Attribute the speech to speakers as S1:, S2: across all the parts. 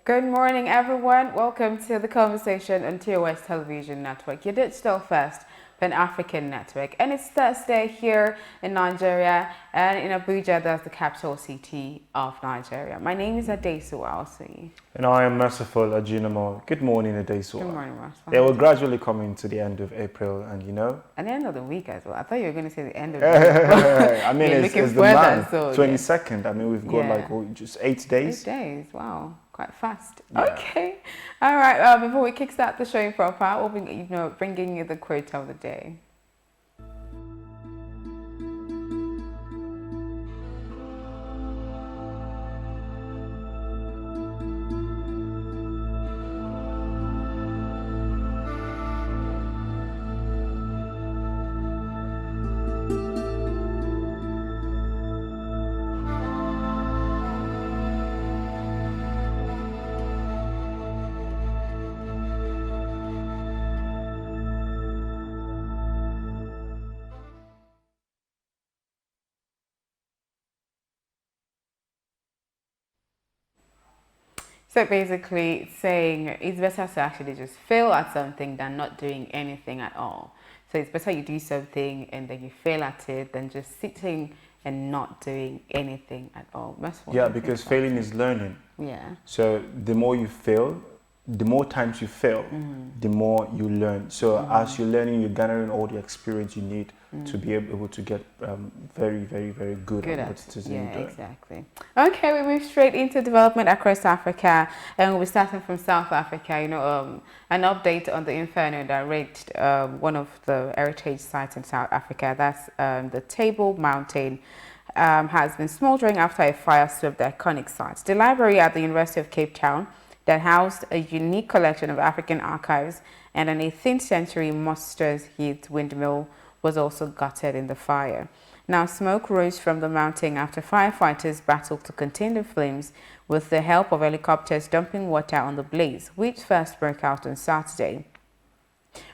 S1: Good morning, everyone. Welcome to the conversation on TOS Television Network, your digital first Pan-African network. And it's Thursday here in Nigeria, and in Abuja, that's the capital city of Nigeria. My name is Adesu Alsi.
S2: And I am Merciful Ajinamo. Good morning, Adesu.
S1: Good morning, Merciful.
S2: Yeah, we're gradually coming to the end of April, and
S1: And the end of the week as well. I thought you were going to say the end of the week.
S2: I mean, it's the month, 22nd. I mean, we've got just 8 days.
S1: 8 days, wow. Quite fast. Yeah. Okay. All right. Before we kickstart the show proper, we'll be, bringing you the quote of the day. So basically, it's saying it's better to actually just fail at something than not doing anything at all. So it's better you do something and then you fail at it than just sitting and not doing anything at all.
S2: Yeah, because failing is learning.
S1: Yeah.
S2: So the more you fail, the more times you fail, the more you learn. So as you're learning, you're gathering all the experience you need to be able to get very, very, very good at what it is you're doing.
S1: Exactly. Okay, we move straight into development across Africa, and we'll be starting from South Africa. An update on the inferno that reached one of the heritage sites in South Africa. That's the Table Mountain. Has been smoldering after a fire swept the iconic site. The library at the University of Cape Town that housed a unique collection of African archives and an 18th century Monsters Heath windmill was also gutted in the fire. Now, smoke rose from the mountain after firefighters battled to contain the flames with the help of helicopters dumping water on the blaze, which first broke out on Saturday.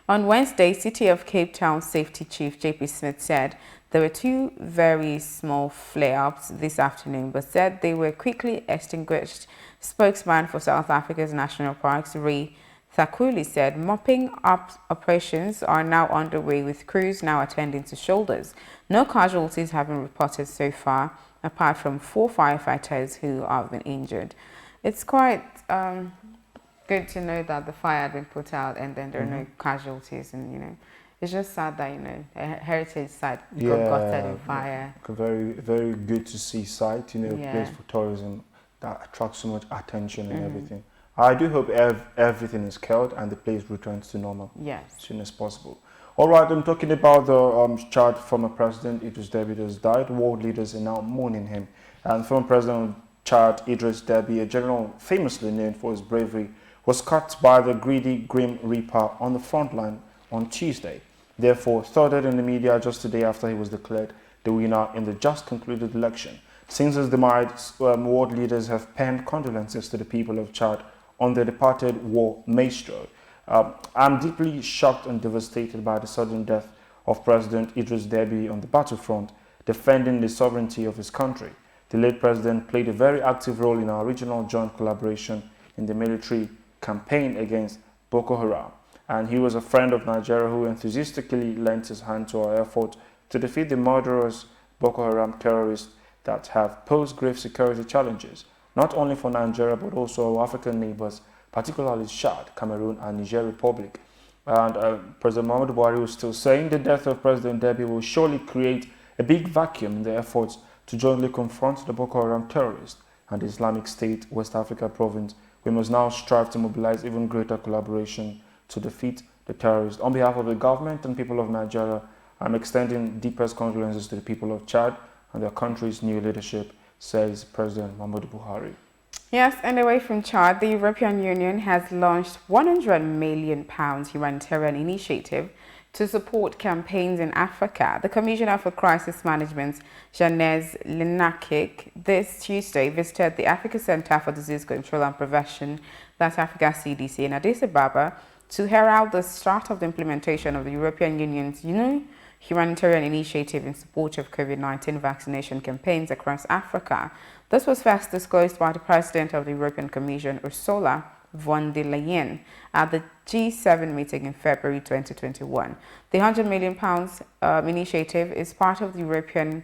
S1: On Wednesday, City of Cape Town Safety Chief J.P. Smith said there were two very small flare-ups this afternoon, but said they were quickly extinguished. Spokesman for South Africa's National Parks, Ray Thakuli, said mopping up operations are now underway, with crews now attending to shoulders. No casualties have been reported so far, apart from 4 firefighters who have been injured. It's quite good to know that the fire had been put out and then there are no casualties, and it's just sad that a heritage site got gutted in fire.
S2: Very, very good to see site, a place for tourism that attracts so much attention and everything. I do hope everything is cured and the place returns to normal as soon as possible. All right, I'm talking about the Chad former president Idris Deby has died. World leaders are now mourning him. And former president of Chad, Idris Deby, a general famously known for his bravery, was cut by the greedy Grim Reaper on the front line on Tuesday. Therefore, thwarted in the media just a day after he was declared the winner in the just concluded election. Since his demise, world leaders have penned condolences to the people of Chad on the departed war maestro. I'm deeply shocked and devastated by the sudden death of President Idris Deby on the battlefront, defending the sovereignty of his country. The late president played a very active role in our regional joint collaboration in the military campaign against Boko Haram, and he was a friend of Nigeria who enthusiastically lent his hand to our effort to defeat the murderous Boko Haram terrorists that have posed grave security challenges, not only for Nigeria but also our African neighbors, particularly Chad, Cameroon and Niger Republic. And President Muhammadu Buhari was still saying the death of President Deby will surely create a big vacuum in the efforts to jointly confront the Boko Haram terrorists and the Islamic State West Africa province. We must now strive to mobilize even greater collaboration to defeat the terrorists. On behalf of the government and people of Nigeria, I'm extending deepest condolences to the people of Chad and their country's new leadership, says President Muhammadu Buhari.
S1: Yes, and away from Chad, the European Union has launched £100 million humanitarian initiative to support campaigns in Africa. The Commissioner for Crisis Management, Janez Linakik, this Tuesday visited the Africa Center for Disease Control and Prevention, that's Africa CDC, in Addis Ababa, to herald the start of the implementation of the European Union's humanitarian initiative in support of COVID-19 vaccination campaigns across Africa. This was first disclosed by the President of the European Commission, Ursula von der Leyen, at the G7 meeting in February 2021. The £100 million initiative is part of the European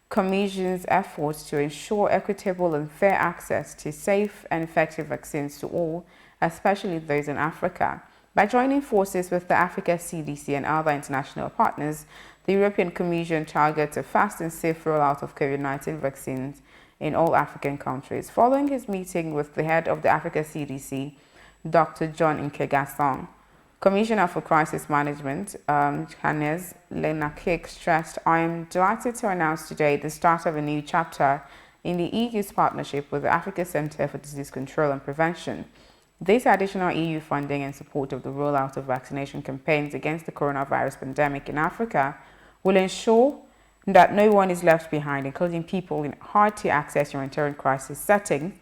S1: Commission's efforts to ensure equitable and fair access to safe and effective vaccines to all, especially those in Africa. By joining forces with the Africa CDC and other international partners, the European Commission targets a fast and safe rollout of COVID-19 vaccines in all African countries. Following his meeting with the head of the Africa CDC, Dr. John Nkegasong, Commissioner for Crisis Management, Hannes Lenakik, stressed, "I am delighted to announce today the start of a new chapter in the EU's partnership with the Africa Centre for Disease Control and Prevention. This additional EU funding in support of the rollout of vaccination campaigns against the coronavirus pandemic in Africa will ensure that no one is left behind, including people in hard-to-access humanitarian crisis settings.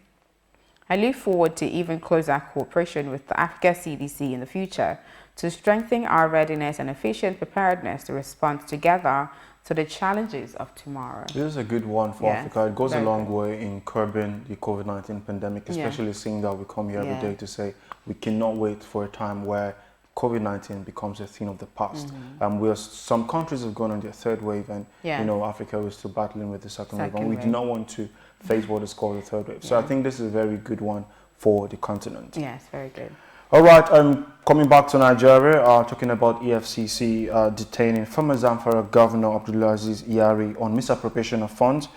S1: I look forward to even closer cooperation with the Africa CDC in the future to strengthen our readiness and efficient preparedness to respond together to the challenges of tomorrow."
S2: This is a good one for Africa. It goes a long way in curbing the COVID-19 pandemic, especially seeing that we come here every day to say we cannot wait for a time where COVID-19 becomes a thing of the past. Some countries have gone on their third wave, and Africa is still battling with the second wave, and we do not want to face what is called the third wave. So I think this is a very good one for the continent.
S1: Yes, very good.
S2: All right, coming back to Nigeria, talking about EFCC detaining former Zamfara Governor Abdulaziz Yari on misappropriation of funds.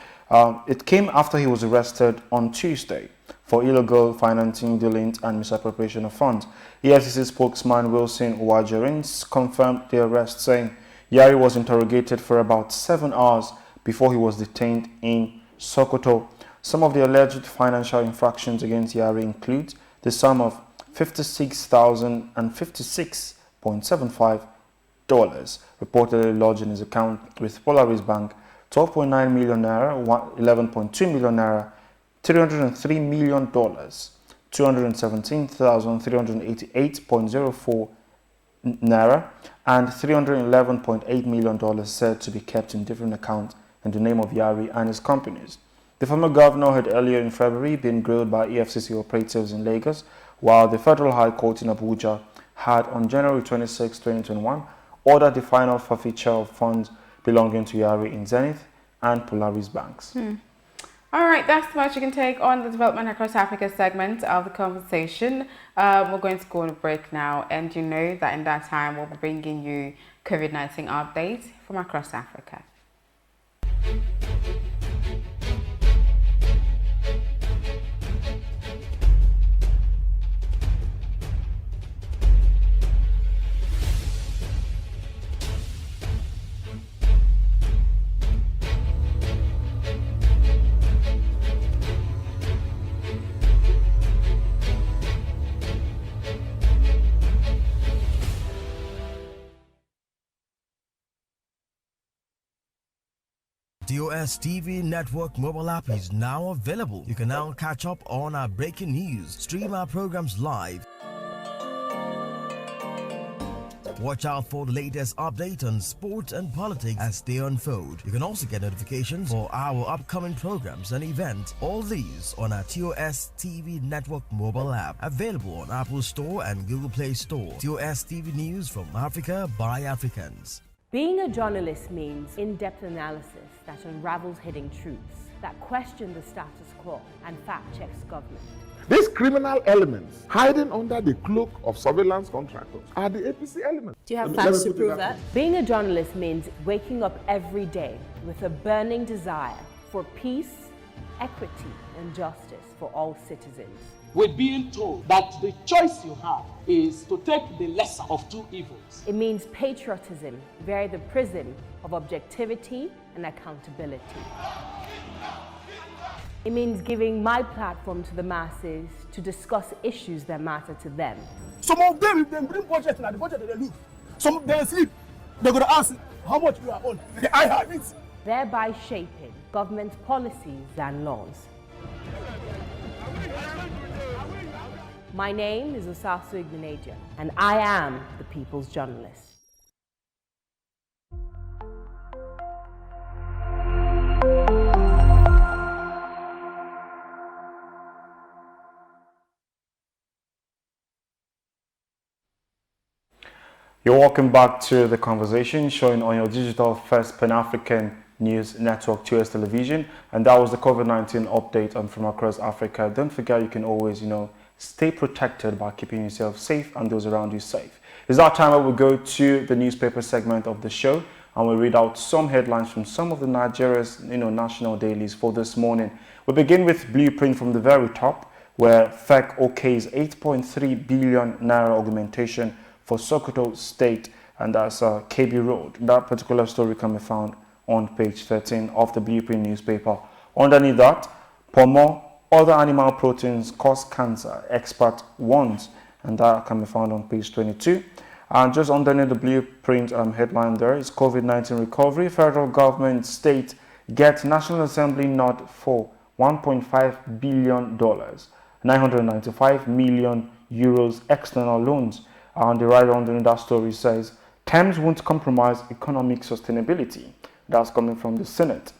S2: It came after he was arrested on Tuesday for illegal financing, dealings, and misappropriation of funds. EFCC spokesman Wilson Uwajerins confirmed the arrest, saying Yari was interrogated for about 7 hours before he was detained in Sokoto. Some of the alleged financial infractions against Yari include the sum of $56,056.75 reportedly lodged in his account with Polaris Bank, 12.9 million naira, 11.2 million naira, $303 million, 217,388.04 naira, and $311.8 million said to be kept in different accounts in the name of Yari and his companies. The former governor had earlier in February been grilled by EFCC operatives in Lagos, while the Federal High Court in Abuja had, on January 26, 2021, ordered the final forfeiture of funds belonging to Yari in Zenith and Polaris banks.
S1: All right, that's much you can take on the Development Across Africa segment of the conversation. We're going to go on a break now, and you know that in that time we'll be bringing you COVID-19 updates from across Africa.
S3: TOS TV Network mobile app is now available. You can now catch up on our breaking news, stream our programs live, watch out for the latest update on sports and politics as they unfold. You can also get notifications for our upcoming programs and events. All these on our TOS TV Network mobile app, available on Apple Store and Google Play Store. TOS TV News from Africa by Africans.
S4: Being a journalist means in-depth analysis that unravels hidden truths, that question the status quo and fact-checks government.
S5: These criminal elements hiding under the cloak of surveillance contractors are the APC elements.
S4: Do you have facts to prove that? Being a journalist means waking up every day with a burning desire for peace, equity, and justice for all citizens.
S6: We're being told that the choice you have is to take the lesser of two evils.
S4: It means patriotism via the prism of objectivity and accountability. It means giving my platform to the masses to discuss issues that matter to them.
S7: Some of them, if they bring budget, and the budget they look. Some of them sleep. They're going to ask how much we are on. I have it.
S4: Thereby shaping government policies and laws. My name is Osasu Igbenedion, and I am the People's Journalist.
S2: You're welcome back to The Conversation, showing on your digital first Pan-African news network, 2S Television. And that was the COVID-19 update from across Africa. Don't forget, you can always, stay protected by keeping yourself safe and those around you safe. It's that time where we go to the newspaper segment of the show and we read out some headlines from some of the Nigeria's, national dailies for this morning. We begin with Blueprint from the very top, where FEC okays 8.3 billion naira augmentation for Sokoto State, and that's KB Road. That particular story can be found on page 13 of the Blueprint newspaper. Underneath that, Pomo, other animal proteins cause cancer, expert warns, and that can be found on page 22. And just underneath the Blueprint headline there is COVID-19 recovery. Federal government, state get National Assembly nod for $1.5 billion, 995 million euros external loans. And the writer underneath that story says, terms won't compromise economic sustainability. That's coming from the Senate.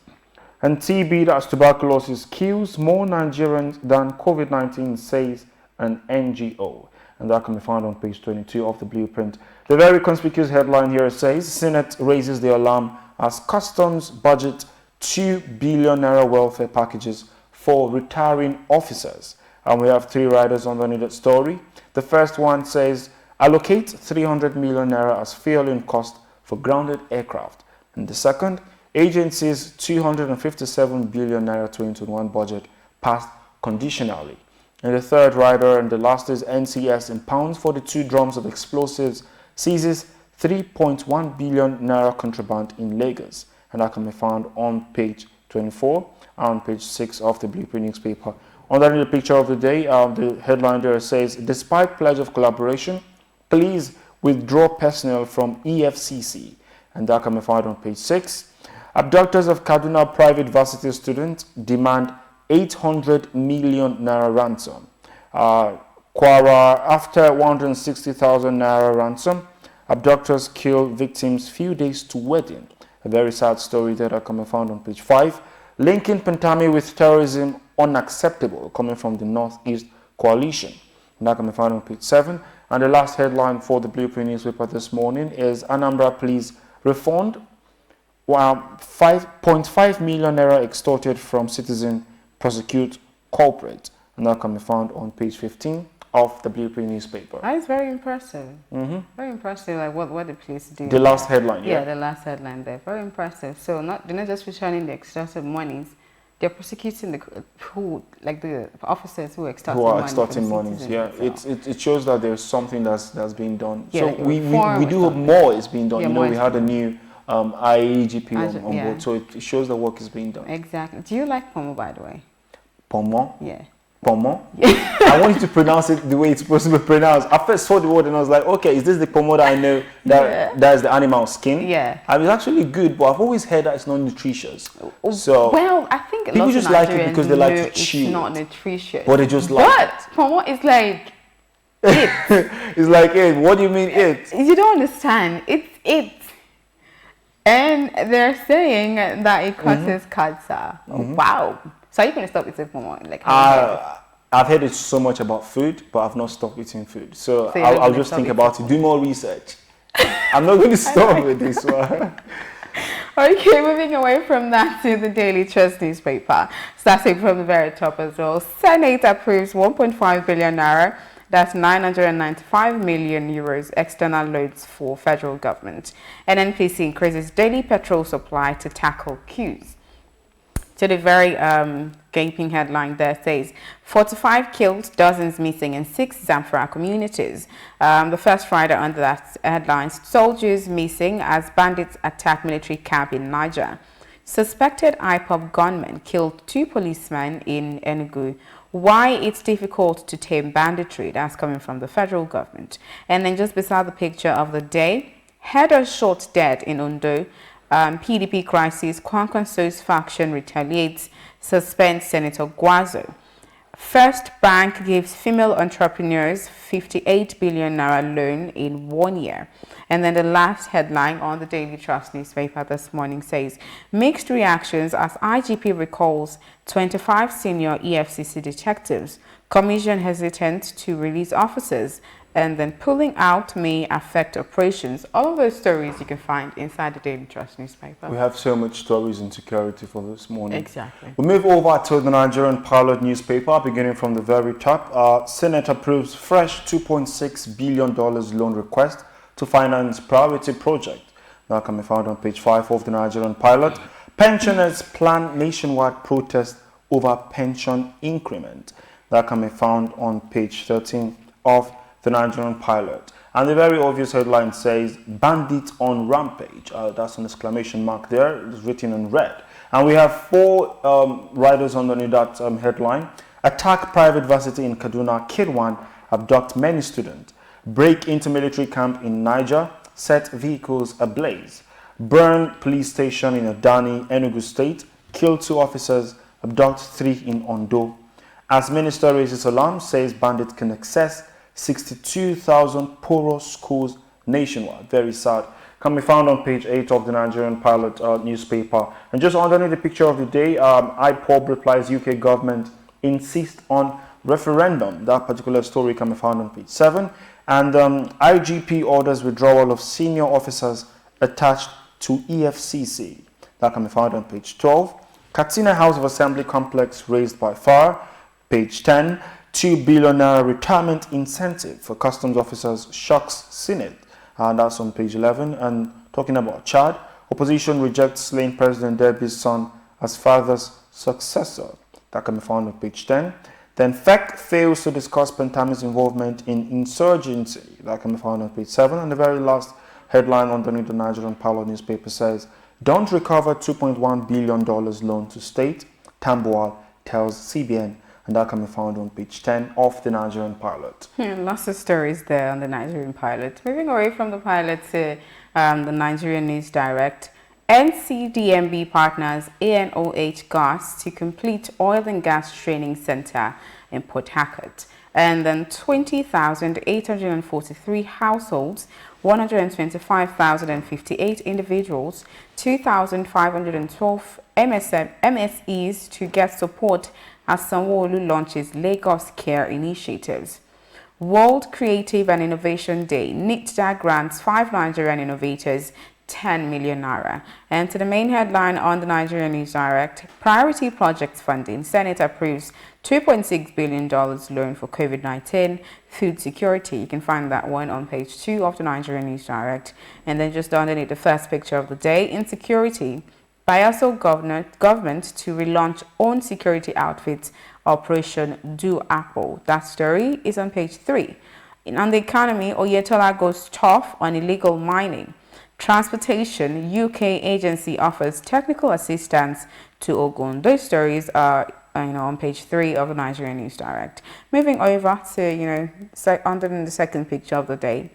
S2: And TB, that's tuberculosis, kills more Nigerians than COVID-19, says an NGO. And that can be found on page 22 of the Blueprint. The very conspicuous headline here says, Senate raises the alarm as customs budget 2 billion naira welfare packages for retiring officers. And we have three riders underneath that story. The first one says, allocate 300 million naira as fueling cost for grounded aircraft. And the second, agency's 257 billion naira 2021 budget passed conditionally. And the third rider and the last is NCS impounds 42 drums of explosives, seizes 3.1 billion naira contraband in Lagos. And that can be found on page 24 and page 6 of the Blueprint newspaper. Underneath the picture of the day, the headline there says, despite pledge of collaboration, please withdraw personnel from EFCC. And that can be found on page 6. Abductors of Kaduna private varsity students demand 800 million naira ransom. Kwara, after 160,000 naira ransom, abductors kill victims few days to wedding. A very sad story there that can be found on page 5. Linking Pantami with terrorism unacceptable, coming from the Northeast Coalition. And that can be found on page 7. And the last headline for the Blueprint newspaper this morning is Anambra please refund 5.5 million naira extorted from citizen, prosecute culprit. And that can be found on page 15 of the Blueprint newspaper.
S1: That is very impressive. Very impressive, like what the police do.
S2: The last headline,
S1: yeah. Yeah, the last headline there. Very impressive. So they're not just returning the extorted monies, they're prosecuting the officers who are extorting
S2: monies. Yeah, so. It shows that there's something that's being done.
S1: Yeah,
S2: so
S1: like
S2: we do hope more is being done.
S1: Yeah,
S2: we had a new IAGP on board, so it shows the work is being done.
S1: Exactly. Do you like Pomo, by the way?
S2: Pomo?
S1: Yeah.
S2: Pomo? Yeah. I want you to pronounce it the way it's supposed to be pronounced. I first saw the word and I was like, okay, is this the Pomo that I know that's the animal skin?
S1: Yeah.
S2: I mean, it's actually good, but I've always heard that it's not nutritious. So
S1: well, I think
S2: people just like it because they like to chew.
S1: It's not nutritious.
S2: But they just like it.
S1: But Pomo is like it.
S2: It's like it. What do you mean it?
S1: You don't understand. It's it. And they're saying that it causes cancer. Wow. So are you going to stop eating Pomo? Like,
S2: I've heard it so much about food, but I've not stopped eating food. So I'll just think about it. Do more research. I'm not going to stop with this one.
S1: Okay, moving away from that to the Daily Trust newspaper. Starting from the very top as well. Senate approves 1.5 billion naira. That's 995 million euros external loans for federal government. NNPC increases daily petrol supply to tackle queues. So the very gaping headline there says, 45 killed, dozens missing in 6 Zamfara communities. The first rider under that headline, soldiers missing as bandits attack military camp in Niger. Suspected IPOB gunmen killed 2 policemen in Enugu. Why it's difficult to tame banditry, that's coming from the federal government. And then just beside the picture of the day, header shot dead in Ondo. PDP crisis, Kwankwanso's faction retaliates, suspends Senator Guazo. First Bank gives female entrepreneurs 58 billion naira loan in 1 year. And then the last headline on the Daily Trust newspaper this morning says, mixed reactions as IGP recalls 25 senior EFCC detectives. Commission hesitant to release officers and then pulling out may affect operations. All of those stories you can find inside the Daily Trust newspaper.
S2: We have so much stories in security for this morning.
S1: Exactly.
S2: We move over to the Nigerian Pilot newspaper, beginning from the very top. Senate approves fresh $2.6 billion loan request to finance priority project. That can be found on page 5 of the Nigerian Pilot. Pensioners plan nationwide protest over pension increment. That can be found on page 13 of the Nigerian Pilot. And the very obvious headline says, bandits on rampage. That's an exclamation mark there. It's written in red. And we have 4 riders underneath that headline. Attack private varsity in Kaduna, kid one, abduct many students. Break into military camp in Niger, set vehicles ablaze. Burn police station in Adani, Enugu State, kill 2 officers, abduct 3 in Ondo. As minister raises alarm, says bandits can access 62,000 porous schools nationwide. Very sad. Can be found on page 8 of the Nigerian Pilot newspaper. And just underneath the picture of the day, IPOB replies UK government insists on referendum. That particular story can be found on page 7. And IGP orders withdrawal of senior officers attached to EFCC. That can be found on page 12. Katsina House of Assembly complex raised by fire. Page 10. 2 billion naira retirement incentive for customs officers shocks Senate. And that's on page 11. And talking about Chad, opposition rejects slain President Debi's son as father's successor. That can be found on page 10. Then FEC fails to discuss Pentami's involvement in insurgency. That can be found on page 7. And the very last headline underneath the Nigerian Pilot newspaper says, don't recover $2.1 billion loan to state, Tambuwal tells CBN. And that can be found on page 10 of the Nigerian Pilot.
S1: Lots of stories there on the Nigerian Pilot. Moving away from the Pilot to the Nigerian News Direct. NCDMB partners ANOH Gas to complete oil and gas training center in Port Harcourt. And then 20,843 households, 125,058 individuals, 2,512 MSEs to get support as Sanwo-Olu launches Lagos Care initiatives. World Creative and Innovation Day. NITDA grants 5 Nigerian innovators 10 million naira. And to the main headline on the Nigerian News Direct, priority projects funding. Senate approves $2.6 billion loan for COVID-19 food security. You can find that one on page 2 of the Nigerian News Direct. And then just underneath the first picture of the day, insecurity. Bayelsa government to relaunch own security outfits Operation Do Apple. That story is on page 3. On the economy, Oyetola goes tough on illegal mining. Transportation, UK agency offers technical assistance to Ogun. Those stories are on page 3 of the Nigerian News Direct. Moving over to under the second picture of the day.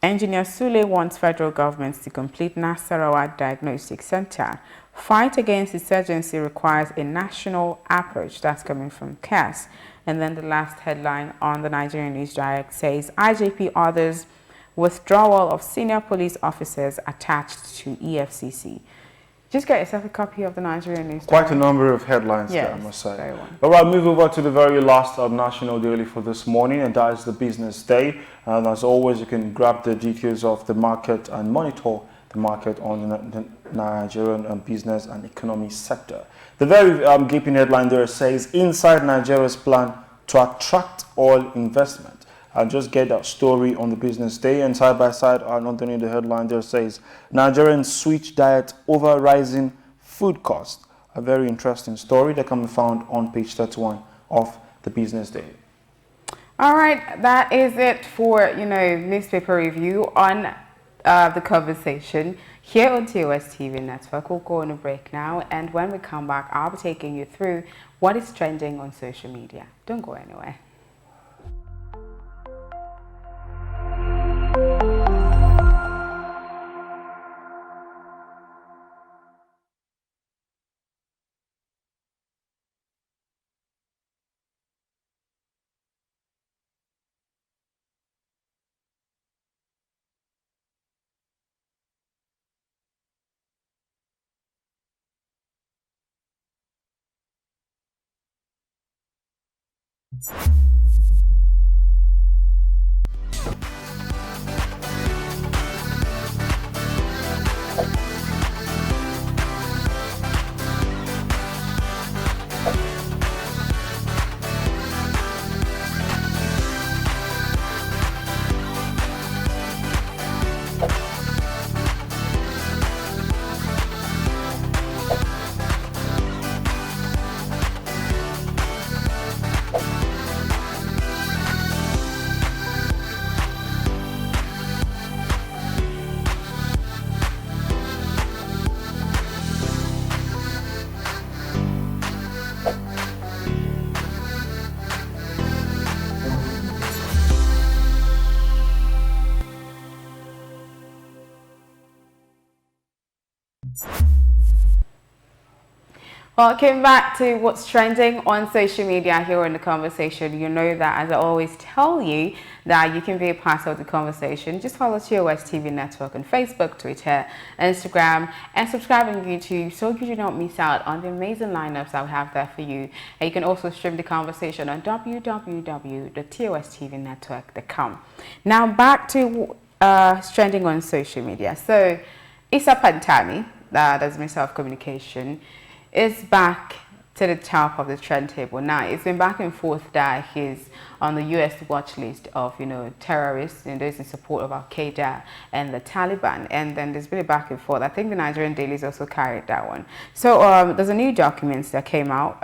S1: Engineer Sule wants federal government to complete Nasarawa Diagnostic Center. Fight against insurgency requires a national approach. That's coming from CAS. And then the last headline on the Nigerian News Direct says, IJP orders withdrawal of senior police officers attached to EFCC. Just get yourself a copy of the Nigerian News Direct.
S2: Quite a number of headlines there, I must say. All right, move over to the very last National Daily for this morning, and that is the business day. And as always, you can grab the details of the market and monitor the market on the Nigerian business and economy sector. The very gaping headline there says, inside Nigeria's plan to attract oil investment. I'll just get that story on the business day, and side by side underneath the headline there says, Nigerians switch diet over rising food costs. A very interesting story that can be found on page 31 of the business day.
S1: All right, that is it for newspaper review on the conversation here on TOS TV Network. We'll go on a break now, and when we come back, I'll be taking you through what is trending on social media. Don't go anywhere. Welcome back to what's trending on social media here in the conversation. You know that, as I always tell you, that you can be a part of the conversation. Just follow TOS TV Network on Facebook, Twitter, Instagram, and subscribe on YouTube so you do not miss out on the amazing lineups that we have there for you. And you can also stream the conversation on www.tostvnetwork.com. Now back to trending on social media. So Issa Pantami, that's Minister of Communication, is back to the top of the trend table. Now, it's been back and forth that he's on the US watch list of, terrorists and those in support of Al-Qaeda and the Taliban. And then there's been a back and forth. I think the Nigerian dailies also carried that one. So there's a new document that came out,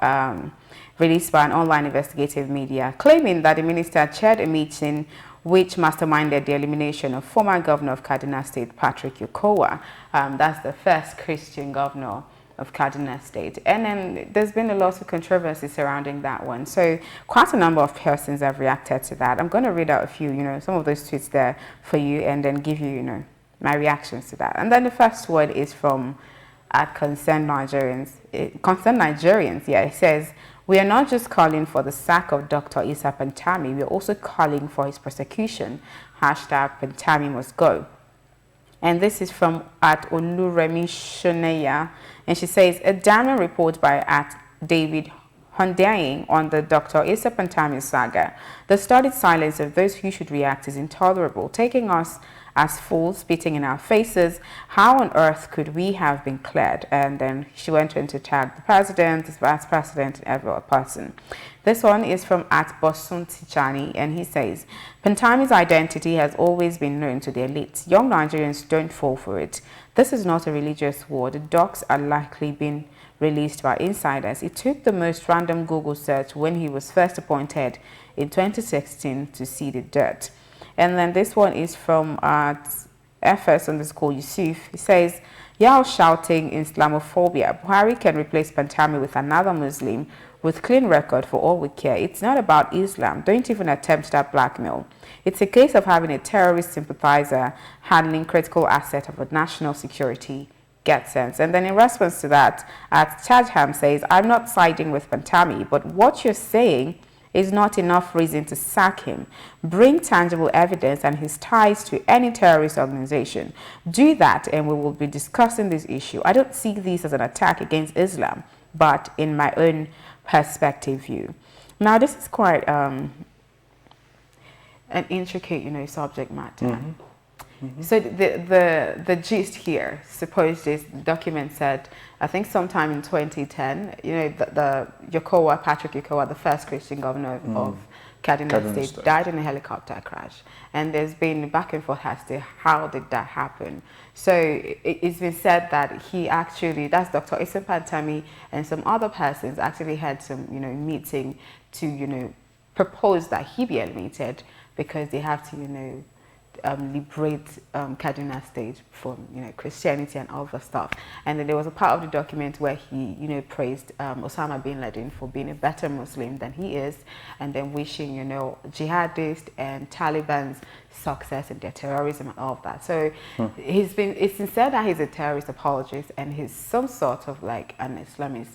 S1: released by an online investigative media, claiming that the minister chaired a meeting which masterminded the elimination of former governor of Kaduna State, Patrick Yokowa. That's the first Christian governor of Kaduna State. And then there's been a lot of controversy surrounding that one. So quite a number of persons have reacted to that. I'm going to read out a few, some of those tweets there for you and then give you, my reactions to that. And then the first one is from Concerned Nigerians. Yeah, it says, "We are not just calling for the sack of Dr. Issa Pantami, we are also calling for his prosecution. #Pantami must go." And this is from Oluremi Shoneya. And she says, "A damning report by David Hondaing on the Dr. Issa Pantami saga. The studied silence of those who should react is intolerable, taking us as fools, spitting in our faces. How on earth could we have been cleared?" And then she went on to tag the president, the vice president, and every other person. This one is from Bosun Tichani, and he says, "Pantami's identity has always been known to the elites. Young Nigerians don't fall for it. This is not a religious war. The docs are likely being released by insiders. It took the most random Google search when he was first appointed in 2016 to see the dirt." And then this one is from FS_Yusuf. He says, "Y'all shouting Islamophobia. Buhari can replace Pantami with another Muslim with clean record for all we care. It's not about Islam. Don't even attempt that blackmail. It's a case of having a terrorist sympathizer handling critical asset of a national security. Get sense." And then in response to that, Chadham says, "I'm not siding with Pantami, but what you're saying is not enough reason to sack him. Bring tangible evidence and his ties to any terrorist organization. Do that and we will be discussing this issue. I don't see this as an attack against Islam, but in my own perspective view." Now, this is quite an intricate, subject matter. Mm-hmm. Mm-hmm. So the gist here, suppose this document said, I think sometime in 2010, the Patrick Yokowa, the first Christian governor of Kaduna State, died in a helicopter crash. And there's been back and forth as to how did that happen. So it's been said that he actually, that's Dr. Issa Pantami and some other persons actually had some, meeting to, propose that he be eliminated because they have to, liberate Kaduna State from Christianity and all the stuff. And then there was a part of the document where he praised Osama bin Laden for being a better Muslim than he is, and then wishing jihadists and Taliban's success in their terrorism and all of that. So it's been said that he's a terrorist apologist and he's some sort of like an Islam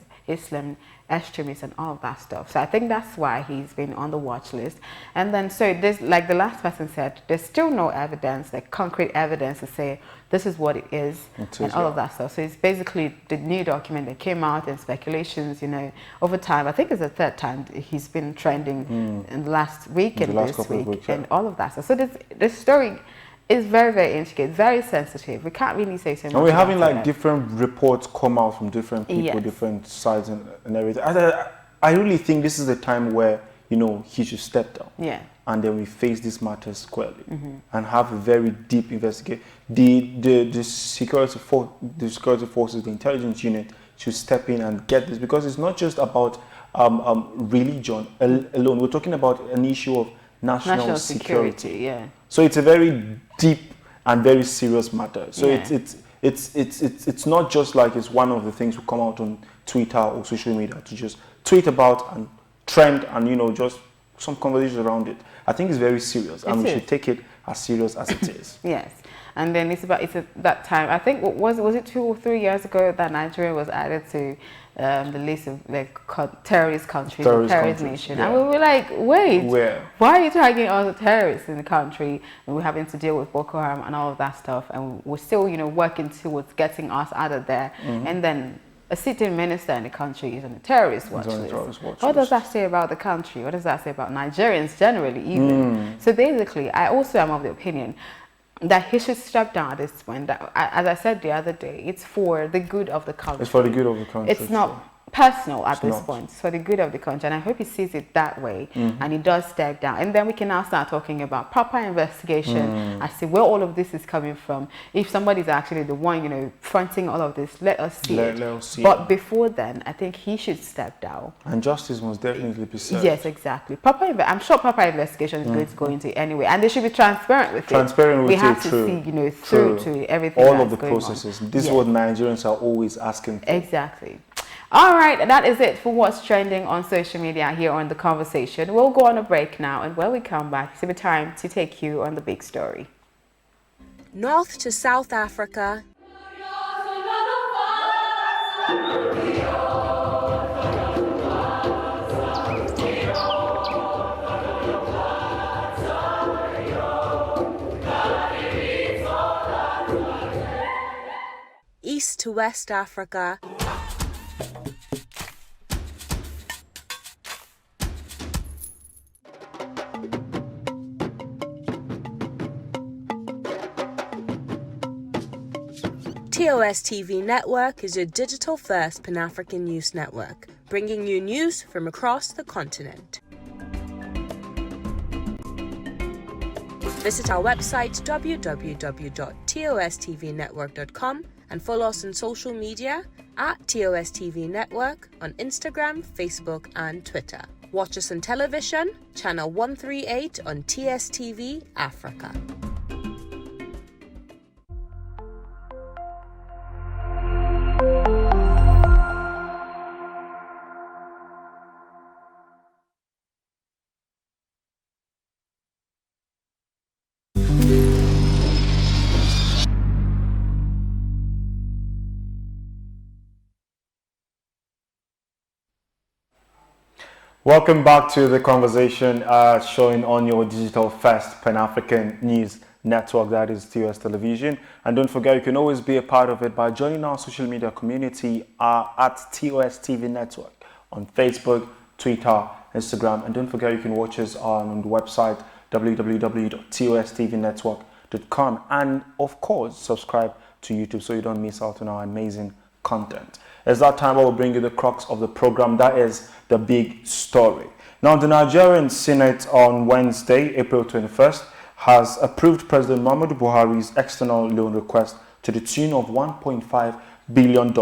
S1: extremists and all of that stuff. So I think that's why he's been on the watch list. And then so there's, like the last person said, there's still no evidence, like concrete evidence to say this is what it is and all of that stuff. So it's basically the new document that came out and speculations, over time. I think it's the third time he's been trending in the last week and this week and all of that stuff. So this story is very, very intricate, very sensitive. We can't really say so much.
S2: And we're having like different reports come out from different people, different sides and everything. I really think this is the time where, he should step down. Yeah. And then we face these matters squarely and have a very deep investigation. The security forces, the intelligence unit should step in and get this, because it's not just about religion alone. We're talking about an issue of national security. Yeah. So it's a very deep and very serious matter. So it's not just like it's one of the things we come out on Twitter or social media to just tweet about and trend and just some conversations around it. I think it's very serious and we should take it as serious as it is.
S1: Yes. And then that time, I think, was it 2 or 3 years ago that Nigeria was added to the list of like terrorist countries, terrorist nation. Yeah. And we were like, wait, why are you tagging all the terrorists in the country? And we're having to deal with Boko Haram and all of that stuff. And we're still, working towards getting us out of there. And then a sitting minister in the country is on a terrorist watch list. What does that say about the country? What does that say about Nigerians generally even? So basically, I also am of the opinion that he should step down at this point. That, as I said the other day, it's for the good of the country.
S2: It's for the good of the country.
S1: It's not personal at this point. It's for the good of the country, and I hope he sees it that way, and he does step down. And then we can now start talking about proper investigation as to where all of this is coming from. If somebody's actually the one, fronting all of this, let us see it. But before then, I think he should step down.
S2: And justice must definitely be served.
S1: Yes, exactly. I'm sure proper investigation is going to go into anyway, and they should be transparent with it. We have to see, through to everything.
S2: All of the processes. This is what Nigerians are always asking for.
S1: Exactly. All right, that is it for what's trending on social media here on The Conversation. We'll go on a break now, and when we come back, it's time to take you on the big story.
S4: North to South Africa, East to West Africa, TOS TV Network is your digital-first Pan-African news network, bringing you news from across the continent. Visit our website www.tostvnetwork.com and follow us on social media at TOS TV Network on Instagram, Facebook and Twitter. Watch us on television, channel 138 on TSTV Africa.
S2: Welcome back to The Conversation, showing on your digital first Pan-African news network, that is TOS Television. And don't forget, you can always be a part of it by joining our social media community at TOS TV Network on Facebook, Twitter, Instagram. And don't forget, you can watch us on the website www.tostvnetwork.com, and of course subscribe to YouTube so you don't miss out on our amazing content. It's that time I will bring you the crux of the program, that is the big story. Now, the Nigerian Senate on Wednesday, April 21st, has approved President Muhammadu Buhari's external loan request to the tune of $1.5 billion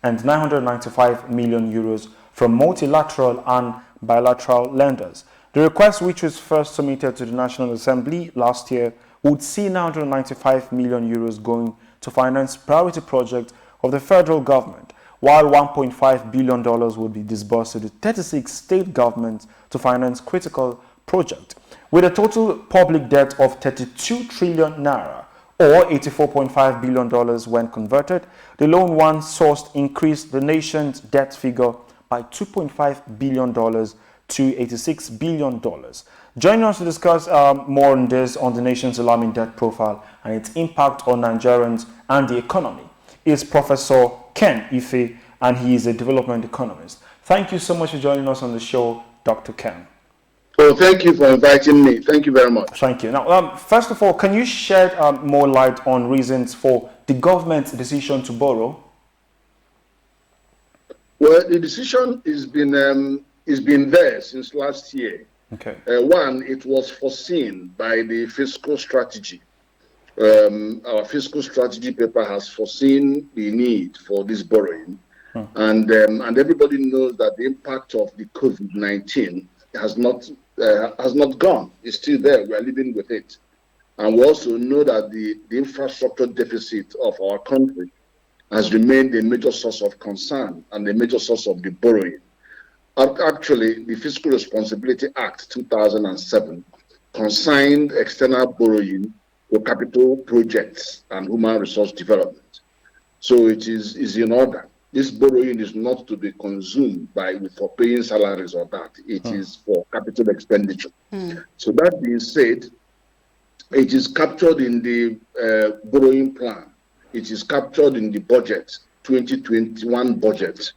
S2: and 995 million euros from multilateral and bilateral lenders. The request, which was first submitted to the National Assembly last year, would see 995 million euros going to finance priority projects of the federal government, while $1.5 billion would be disbursed to the 36 state governments to finance critical projects. With a total public debt of 32 trillion naira, or $84.5 billion when converted, the loan once sourced increased the nation's debt figure by $2.5 billion to $86 billion. Joining us to discuss more on this, on the nation's alarming debt profile and its impact on Nigerians and the economy, is Professor Ken Ife, and he is a development economist. Thank you so much for joining us on the show, Dr. Ken.
S8: Oh, thank you for inviting me. Thank you very much.
S2: Thank you. Now, first of all, can you shed more light on reasons for the government's decision to borrow?
S8: Well, the decision has been there since last year.
S2: Okay.
S8: One, it was foreseen by the fiscal strategy. Our fiscal strategy paper has foreseen the need for this borrowing, and everybody knows that the impact of the COVID-19 has not gone. It's still there. We are living with it, and we also know that the infrastructure deficit of our country has remained a major source of concern and a major source of the borrowing. Actually, the Fiscal Responsibility Act 2007 consigned external borrowing for capital projects and human resource development. So it is in order. This borrowing is not to be consumed for paying salaries or that. It is for capital expenditure. So that being said, it is captured in the borrowing plan. It is captured in the budget, 2021 budget.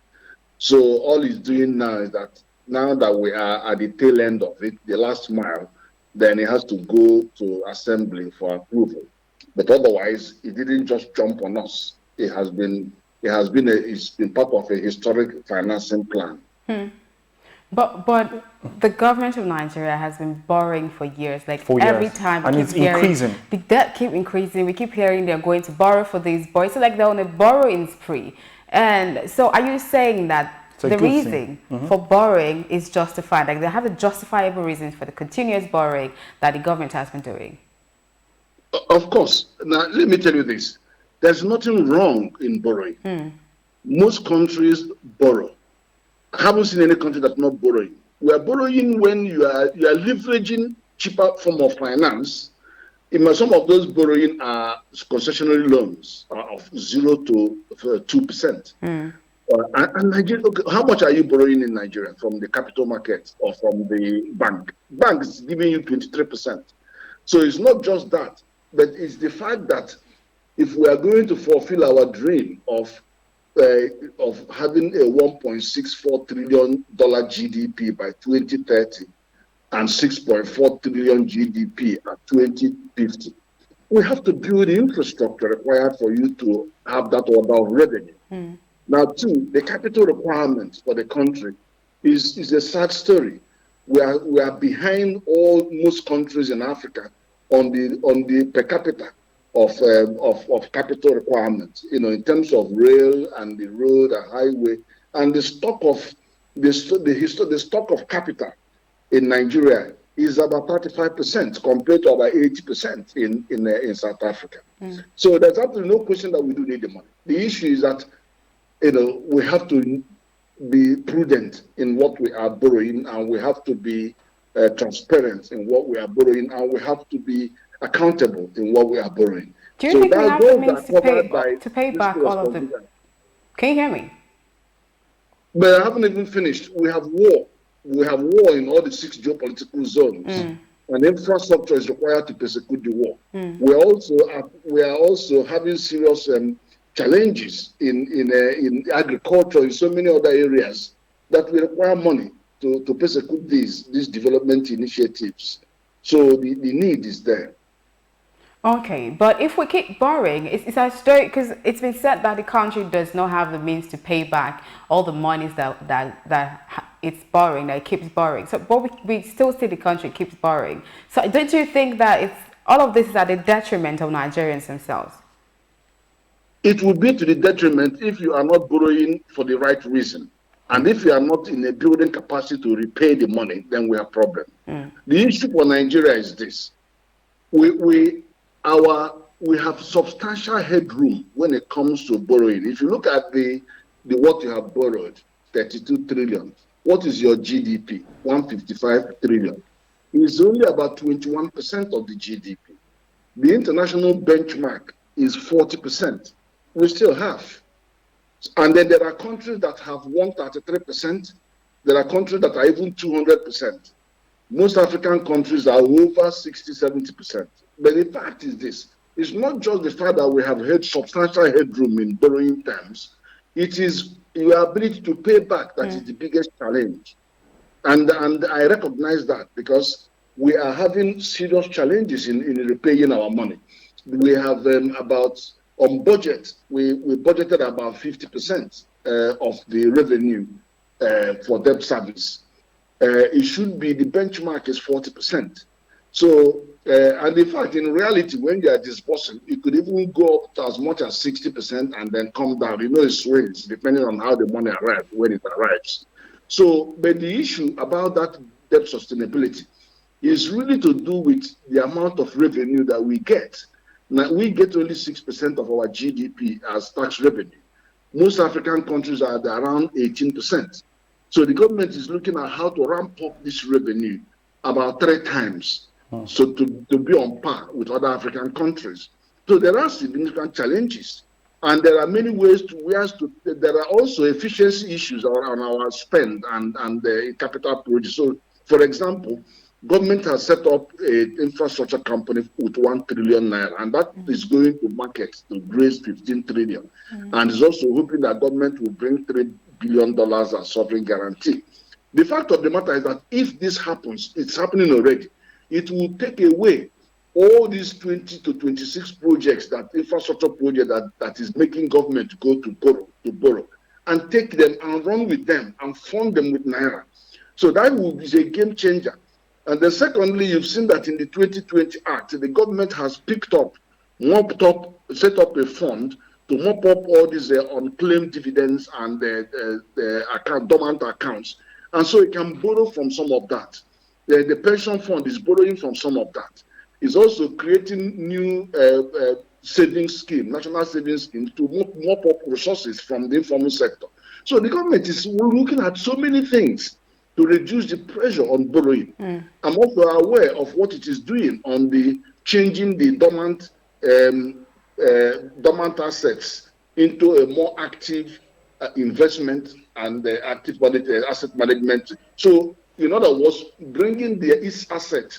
S8: So all it's doing now is that now that we are at the tail end of it, the last mile, then it has to go to assembly for approval. But otherwise, it didn't just jump on us. It's been part of a historic financing plan.
S1: But the government of Nigeria has been borrowing for years. Like every time,
S2: and it's increasing.
S1: The debt keep increasing. We keep hearing they're going to borrow for these boys. So like they're on a borrowing spree. And so, are you saying that the reason for borrowing is justified? Like they have a justifiable reason for the continuous borrowing that the government has been doing?
S8: Of course. Now, let me tell you this. There's nothing wrong in borrowing. Most countries borrow. I haven't seen any country that's not borrowing. We are borrowing when you are leveraging cheaper form of finance. Some of those borrowing are concessionary loans of 0 to 2%. And Nigeria, okay, how much are you borrowing in Nigeria from the capital market or from the bank? Bank is giving you 23%. So it's not just that, but it's the fact that if we are going to fulfill our dream of having a $1.64 trillion GDP by 2030 and 6.4 trillion GDP at 2050, we have to build the infrastructure required for you to have that order of revenue. Now, too, the capital requirements for the country is a sad story. We are behind most countries in Africa on the per capita of capital requirements, in terms of rail and the road and highway, and the stock of capital in Nigeria is about 35% compared to about 80% in South Africa. So there's absolutely no question that we do need the money. The issue is that we have to be prudent in what we are borrowing, and we have to be transparent in what we are borrowing, and we have to be accountable in what we are borrowing.
S1: Do you think we have the means to pay back all of them? Can you hear me?
S8: But I haven't even finished. We have war. We have war in all the 6 geopolitical zones, and infrastructure is required to persecute the war. We are also having serious challenges in agriculture, in so many other areas that will require money to persecute these development initiatives. So the need is there.
S1: Okay, but if we keep borrowing, it's a story, because it's been said that the country does not have the means to pay back all the monies that it's borrowing, that it keeps borrowing. So, but we still see the country keeps borrowing. So, don't you think that all of this is at the detriment of Nigerians themselves?
S8: It would be to the detriment if you are not borrowing for the right reason. And if you are not in a building capacity to repay the money, then we have a problem. The issue for Nigeria is this. We have substantial headroom when it comes to borrowing. If you look at the what you have borrowed, 32 trillion, what is your GDP? 155 trillion. It's only about 21% of the GDP. The international benchmark is 40%. We still have. And then there are countries that have 133%. There are countries that are even 200%. Most African countries are over 60, 70%. But the fact is this. It's not just the fact that we have had substantial headroom in borrowing terms. It is your ability to pay back that is the biggest challenge. And I recognize that because we are having serious challenges in repaying our money. We have on budget, we budgeted about 50% of the revenue for debt service. It should be, the benchmark is 40%. So, and in fact, in reality, when you are disbursing, it could even go up to as much as 60% and then come down. It swings depending on how the money arrives, when it arrives. So, but the issue about that debt sustainability is really to do with the amount of revenue that we get. Now, we get only 6% of our GDP as tax revenue. Most African countries are at around 18%. So the government is looking at how to ramp up this revenue about 3 times. So to be on par with other African countries. So there are significant challenges. And there are many ways there are also efficiency issues on our spend and the capital projects. So, for example, government has set up an infrastructure company with 1 trillion naira, and that is going to market to raise 15 trillion. And is also hoping that government will bring $3 billion as sovereign guarantee. The fact of the matter is that if this happens, it's happening already, it will take away all these 20 to 26 projects, that infrastructure project that is making government go to borrow, and take them and run with them and fund them with naira. So that will be a game changer. And then secondly, you've seen that in the 2020 Act, the government has set up a fund to mop up all these unclaimed dividends and the dormant accounts. And so it can borrow from some of that. The pension fund is borrowing from some of that. Is also creating new savings scheme, national savings scheme, to mop up resources from the informal sector. So the government is looking at so many things to reduce the pressure on borrowing. I'm also aware of what it is doing on the changing the dormant assets into a more active investment and active asset management. So, in other words, bringing its asset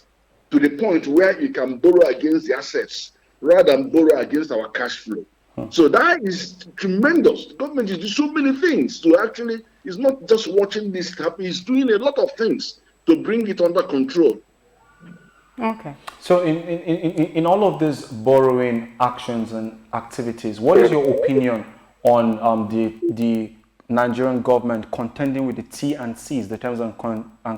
S8: to the point where you can borrow against the assets rather than borrow against our cash flow. So that is tremendous. The government is doing so many things to actually, it's not just watching this happen, it's doing a lot of things to bring it under control.
S1: Okay.
S2: So in all of these borrowing actions and activities, what is your opinion on the Nigerian government contending with the T&Cs, the terms and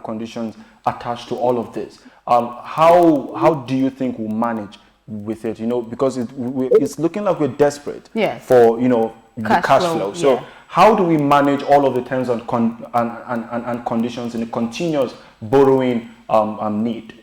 S2: conditions attached to all of this? How do you think we'll manage with it? You know, because it's looking like we're desperate for the cash flow. So how do we manage all of the terms and conditions in a continuous borrowing need?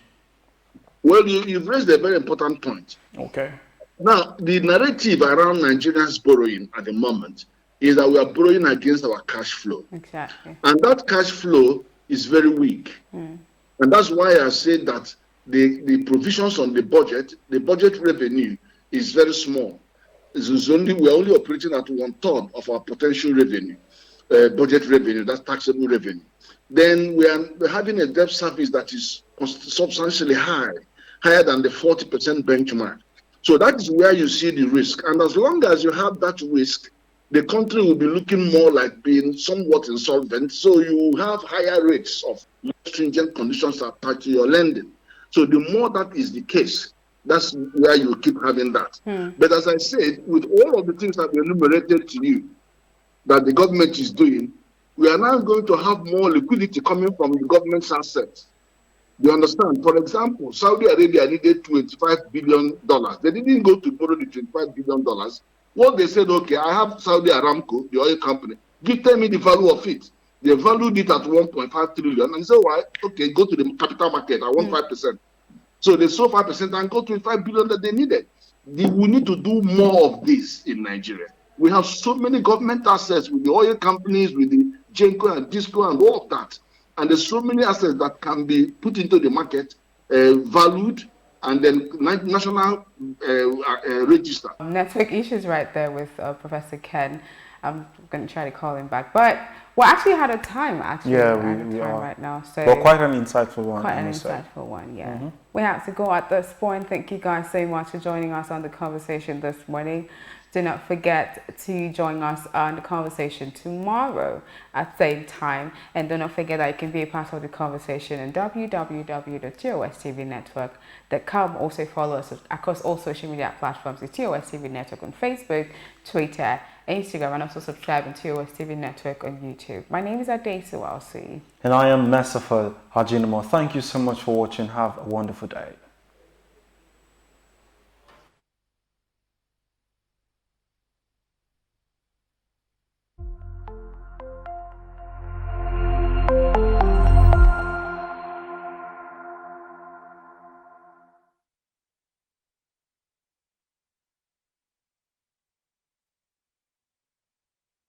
S8: Well, you've raised a very important point.
S2: Okay.
S8: Now, the narrative around Nigerians borrowing at the moment is that we are borrowing against our cash flow.
S1: Exactly.
S8: And that cash flow is very weak. And that's why I said that the provisions on the budget revenue is very small. We're only operating at 1/3 of our potential revenue, budget revenue, that's taxable revenue. Then we're having a debt service that is substantially higher than the 40% benchmark. So that is where you see the risk. And as long as you have that risk, the country will be looking more like being somewhat insolvent. So you have higher rates of more stringent conditions attached to your lending. So the more that is the case, that's where you keep having that. But as I said, with all of the things that we enumerated to you, that the government is doing, we are now going to have more liquidity coming from the government's assets. You understand? For example, Saudi Arabia needed $25 billion. They didn't go to borrow the $25 billion. What they said, okay, I have Saudi Aramco, the oil company, tell me the value of it. They valued it at 1.5 trillion. And so, why? Okay, go to the capital market, I want 5%. So they sold 5% and got 25 billion that they needed. We need to do more of this in Nigeria. We have so many government assets with the oil companies, with the Genco and Disco and all of that. And there's so many assets that can be put into the market, valued, and then national register.
S1: Network issues right there with Professor Ken. I'm going to try to call him back. But we're actually out of time, actually.
S2: Yeah,
S1: we are right now. So
S2: well, quite an insightful one.
S1: Quite an insightful one, yeah. We have to go at this point. Thank you guys so much for joining us on the conversation this morning. Do not forget to join us on the conversation tomorrow at the same time. And do not forget that you can be a part of the conversation on www.tostvnetwork.com. Also follow us across all social media platforms, the TOS TV Network on Facebook, Twitter, Instagram, and also subscribe to TOS TV Network on YouTube. My name is Adesu. I'll see you.
S2: And I am Mesafal Hajinamo. Thank you so much for watching. Have a wonderful day.